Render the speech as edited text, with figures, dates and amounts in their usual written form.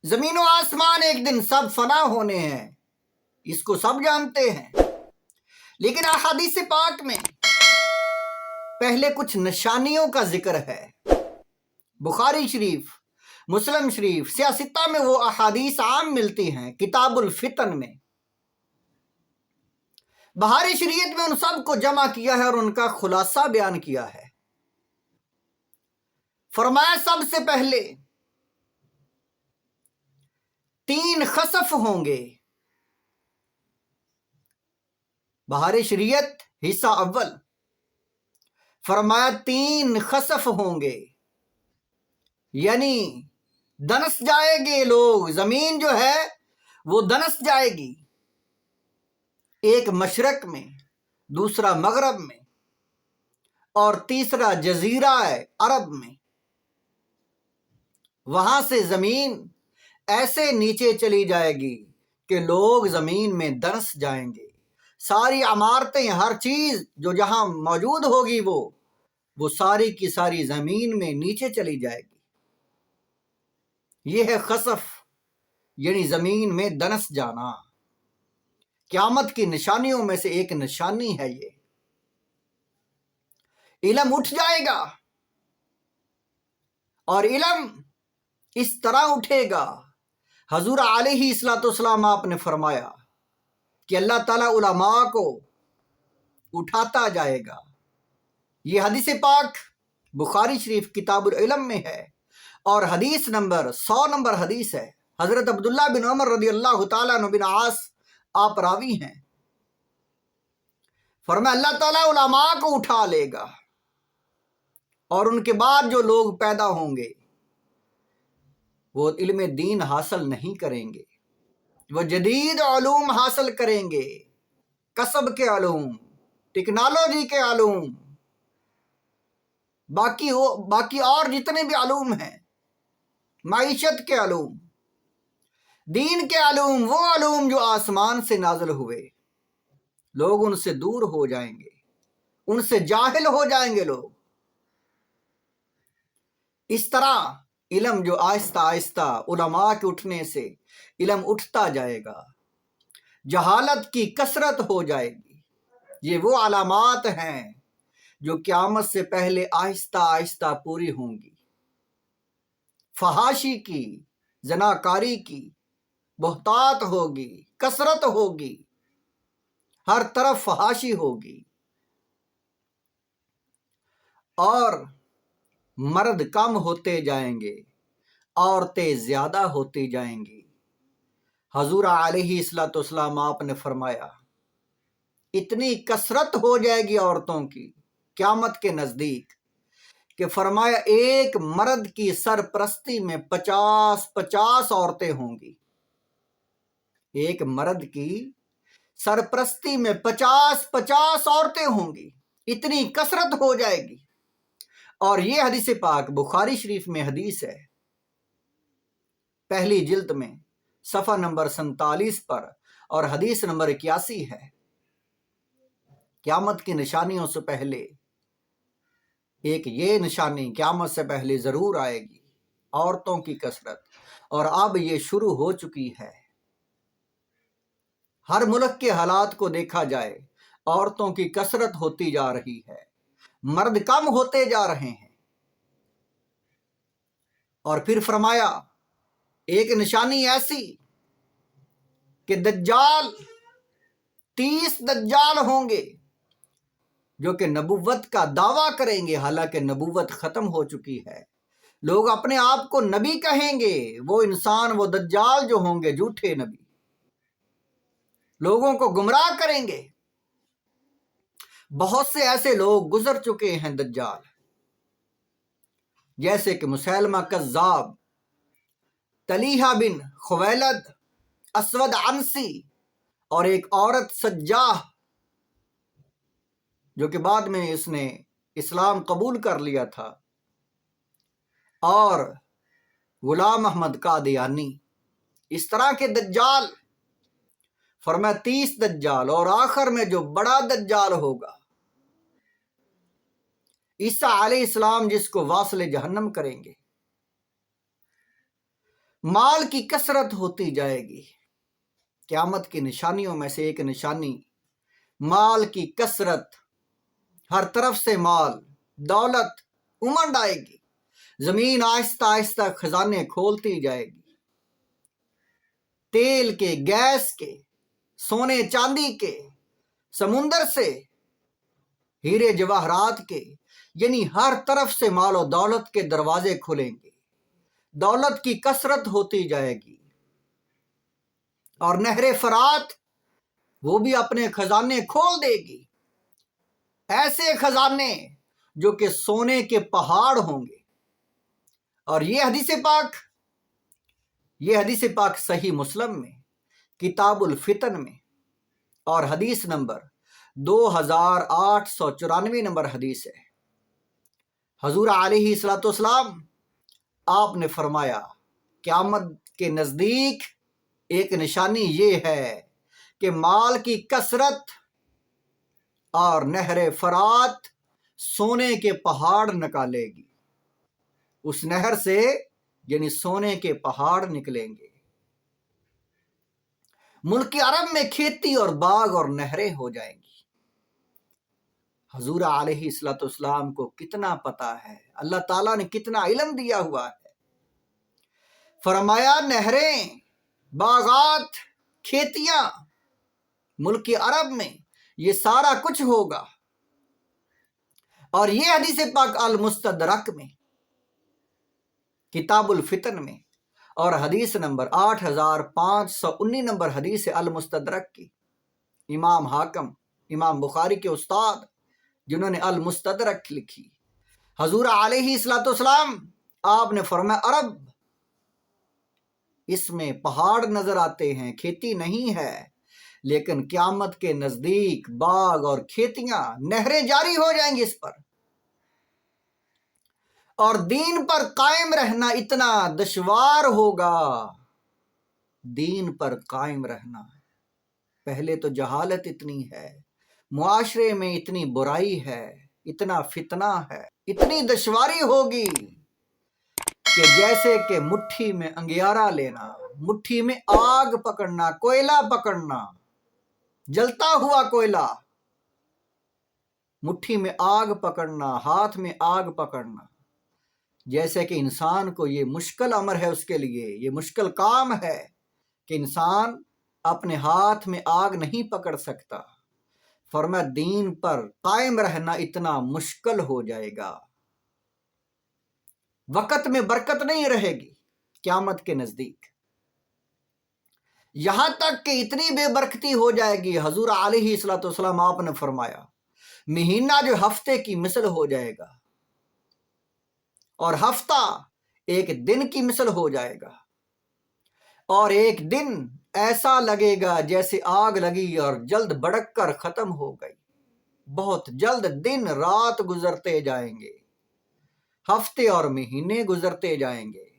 زمین و آسمان ایک دن سب فنا ہونے ہیں، اس کو سب جانتے ہیں، لیکن احادیث پاک میں پہلے کچھ نشانیوں کا ذکر ہے۔ بخاری شریف، مسلم شریف، سیاستہ میں وہ احادیث عام ملتی ہیں، کتاب الفتن میں۔ بہاری شریعت میں ان سب کو جمع کیا ہے اور ان کا خلاصہ بیان کیا ہے۔ فرمایا سب سے پہلے 3 خسف ہوں گے۔ بہاری شریعت حصہ اول، فرمایا 3 خسف ہوں گے، یعنی دنس جائے گے لوگ، زمین جو ہے وہ دنس جائے گی، ایک مشرق میں، دوسرا مغرب میں اور تیسرا جزیرہ عرب میں۔ وہاں سے زمین ایسے نیچے چلی جائے گی کہ لوگ زمین میں دنس جائیں گے، ساری عمارتیں، ہر چیز جو جہاں موجود ہوگی وہ ساری کی ساری زمین میں نیچے چلی جائے گی۔ یہ ہے خسف، یعنی زمین میں دنس جانا۔ قیامت کی نشانیوں میں سے ایک نشانی ہے یہ۔ علم اٹھ جائے گا، اور علم اس طرح اٹھے گا، حضور علیہ السلام آپ نے فرمایا کہ اللہ تعالیٰ علماء کو اٹھاتا جائے گا۔ یہ حدیث پاک بخاری شریف کتاب العلم میں ہے، اور حدیث نمبر 100 نمبر حدیث ہے۔ حضرت عبداللہ بن عمر رضی اللہ تعالیٰ عنہ بن عاص آپ راوی ہیں۔ فرمایا اللہ تعالیٰ علماء کو اٹھا لے گا، اور ان کے بعد جو لوگ پیدا ہوں گے وہ علم دین حاصل نہیں کریں گے، وہ جدید علوم حاصل کریں گے، کسب کے علوم، ٹیکنالوجی کے علوم، باقی اور جتنے بھی علوم ہیں، معیشت کے علوم، دین کے علوم، وہ علوم جو آسمان سے نازل ہوئے، لوگ ان سے دور ہو جائیں گے، ان سے جاہل ہو جائیں گے لوگ۔ اس طرح علم جو آہستہ آہستہ علماء کے اٹھنے سے علم اٹھتا جائے گا، جہالت کی کثرت ہو جائے گی۔ یہ وہ علامات ہیں جو قیامت سے پہلے آہستہ آہستہ پوری ہوں گی۔ فحاشی کی، زناکاری کی بہتات ہوگی، کثرت ہوگی، ہر طرف فحاشی ہوگی، اور مرد کم ہوتے جائیں گے، عورتیں زیادہ ہوتی جائیں گی۔ حضور علیہ السلام آپ نے فرمایا اتنی کثرت ہو جائے گی عورتوں کی قیامت کے نزدیک کہ فرمایا ایک مرد کی سرپرستی میں 50 عورتیں ہوں گی۔ ایک مرد کی سرپرستی میں 50 عورتیں ہوں گی، اتنی کثرت ہو جائے گی۔ اور یہ حدیث پاک بخاری شریف میں حدیث ہے، پہلی جلد میں صفحہ نمبر 47 پر، اور حدیث نمبر 81 ہے۔ قیامت کی نشانیوں سے پہلے ایک یہ نشانی قیامت سے پہلے ضرور آئے گی، عورتوں کی کثرت، اور اب یہ شروع ہو چکی ہے۔ ہر ملک کے حالات کو دیکھا جائے، عورتوں کی کثرت ہوتی جا رہی ہے، مرد کم ہوتے جا رہے ہیں۔ اور پھر فرمایا ایک نشانی ایسی کہ دجال، 30 دجال ہوں گے جو کہ نبوت کا دعویٰ کریں گے، حالانکہ نبوت ختم ہو چکی ہے۔ لوگ اپنے آپ کو نبی کہیں گے، وہ انسان، وہ دجال جو ہوں گے جھوٹے نبی، لوگوں کو گمراہ کریں گے۔ بہت سے ایسے لوگ گزر چکے ہیں دجال، جیسے کہ مسیلمہ کذاب، طلیحہ بن خویلد، اسود عنسی، اور ایک عورت سجاح جو کہ بعد میں اس نے اسلام قبول کر لیا تھا، اور غلام احمد قادیانی۔ اس طرح کے دجال، فرمایا 30 دجال، اور آخر میں جو بڑا دجال ہوگا عیسیٰ علیہ السلام، جس کو واصل جہنم کریں گے۔ مال کی کثرت ہوتی جائے گی۔ قیامت کی نشانیوں میں سے ایک نشانی مال کی کثرت، ہر طرف سے مال، دولت امنڈ آئے گی، زمین آہستہ آہستہ خزانے کھولتی جائے گی، تیل کے، گیس کے، سونے چاندی کے، سمندر سے ہیرے جواہرات کے، یعنی ہر طرف سے مال و دولت کے دروازے کھلیں گے، دولت کی کثرت ہوتی جائے گی، اور نہر فرات وہ بھی اپنے خزانے کھول دے گی، ایسے خزانے جو کہ سونے کے پہاڑ ہوں گے۔ اور یہ حدیث پاک صحیح مسلم میں، کتاب الفتن میں، اور حدیث نمبر 2894 نمبر حدیث ہے۔ حضور علیہ الصلوۃ والسلام آپ نے فرمایا قیامت کے نزدیک ایک نشانی یہ ہے کہ مال کی کثرت اور نہر فرات سونے کے پہاڑ نکالے گی، اس نہر سے یعنی سونے کے پہاڑ نکلیں گے۔ ملک عرب میں کھیتی اور باغ اور نہریں ہو جائیں گی۔ حضور علیہ الصلوۃ والسلام کو کتنا پتا ہے، اللہ تعالیٰ نے کتنا علم دیا ہوا ہے۔ فرمایا نہریں، باغات، کھیتیاں، ملک عرب میں یہ سارا کچھ ہوگا۔ اور یہ حدیث پاک المستدرک میں، کتاب الفتن میں، اور حدیث نمبر 8519 نمبر حدیث المستدرک کی، امام حاکم، امام بخاری کے استاد جنہوں نے المستدرک لکھی، حضور علیہ الصلوۃ والسلام آپ نے فرمایا عرب، اس میں پہاڑ نظر آتے ہیں، کھیتی نہیں ہے، لیکن قیامت کے نزدیک باغ اور کھیتیاں، نہریں جاری ہو جائیں گی اس پر، اور دین پر قائم رہنا اتنا دشوار ہوگا۔ دین پر قائم رہنا، پہلے تو جہالت اتنی ہے، معاشرے میں اتنی برائی ہے، اتنا فتنہ ہے، اتنی دشواری ہوگی کہ جیسے کہ مٹھی میں انگیارہ لینا، مٹھی میں آگ پکڑنا، کوئلہ پکڑنا، جلتا ہوا کوئلہ، مٹھی میں آگ پکڑنا، ہاتھ میں آگ پکڑنا، جیسے کہ انسان کو یہ مشکل امر ہے، اس کے لیے یہ مشکل کام ہے کہ انسان اپنے ہاتھ میں آگ نہیں پکڑ سکتا۔ فرمایا دین پر قائم رہنا اتنا مشکل ہو جائے گا، وقت میں برکت نہیں رہے گی قیامت کے نزدیک، یہاں تک کہ اتنی بے برکتی ہو جائے گی، حضور علیہ الصلوۃ والسلام آپ نے فرمایا مہینہ جو ہفتے کی مثل ہو جائے گا، اور ہفتہ ایک دن کی مثل ہو جائے گا، اور ایک دن ایسا لگے گا جیسے آگ لگی اور جلد بڑک کر ختم ہو گئی۔ بہت جلد دن رات گزرتے جائیں گے، ہفتے اور مہینے گزرتے جائیں گے،